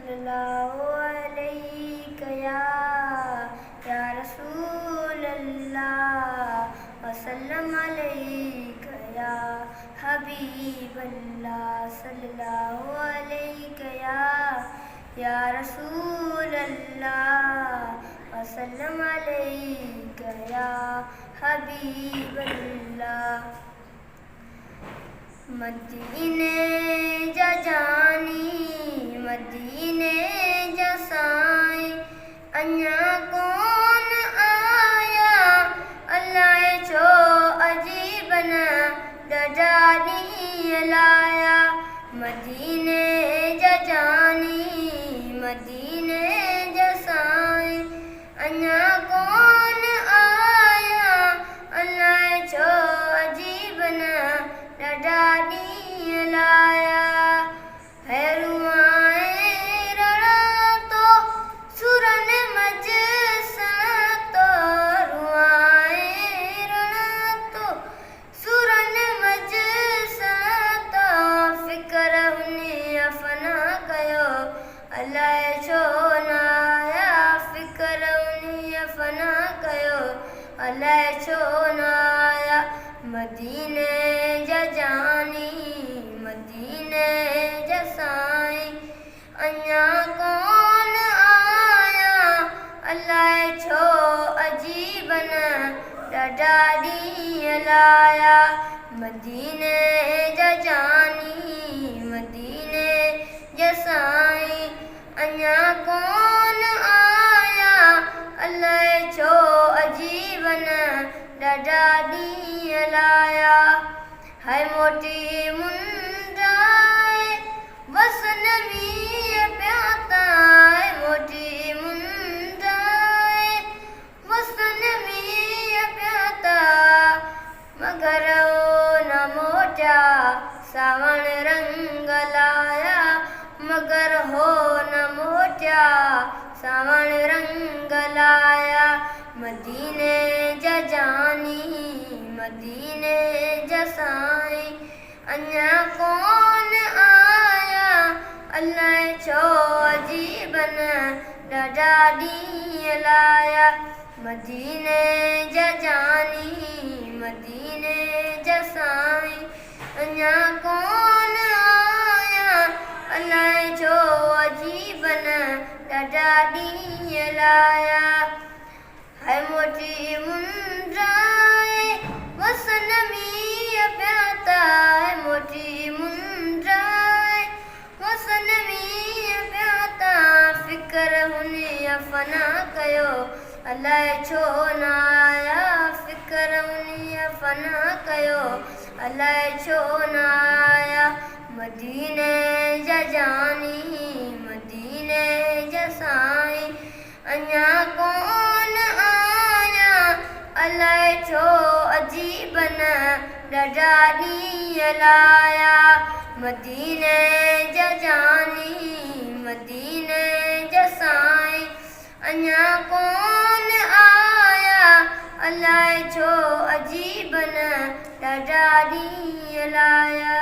सल्लल्लाहु अलैहि या रसूल अल्लाह वसल्लम अलैका या हबीब अल्लाह सल्लल्लाहु अलैहि या रसूल अल्लाह वसल्लम अलैका या हबीब अल्लाह। मदीने जा जानी मदीने जा साई अञा कौन आया अल्लाह छो अजीब न डडानी लाया। मदीने जा जानी मदीने जा साई अञा कौन आया अल्लाह छो अजीब न डडानी लाया। है रुआए रणा तो सुरन मज तो रुआए रणा तो सुरन मज तो फिक्र हुने अफना कयो अल्लाह छो नाया। फिक्र हुने अफना कयो अल्लाह छो नाया। मदीने जा जानी मदीने जा साई अञा कौन आया अल्लाह छो अजीब न डडानी लाया। मदीने जा जानी मदीने जा साई अञा कौन आया अल्लाह छो अजीब न डडानी लाया। है मोटी मुंडाए वसन मीय प्याता है मोटी मुंडाए वसन मीय प्याता मगर ओ न मोटा सावण रंग लाया। मगर हो न मोटा सावण रंग लाया। मदीने जा जानी मदीने जा साई अञा कौन आया अल्लाह छो अजीब न डडानी लाया। मदीने जा जानी मदीने जा साई अञा कौन आया अल्लाह छो अजीब न डडानी लाया। है मोटी मुंडाए वसन मीय प्याता है मोटी मुंडाए वसन मीय प्याता। फिक्र हुने अफना कयो अल्लाह छो नाया। फिक्र हुने अफना कयो अल्लाह छो नाया। मदीने जा जानी मदीने जा साई अञा कौन आया अल्लाह छो अजीब न डडानी लाया। मदीने जा जानी मदीने जा साई अञा कौन आया अल्लाह छो अजीब न डडानी लाया।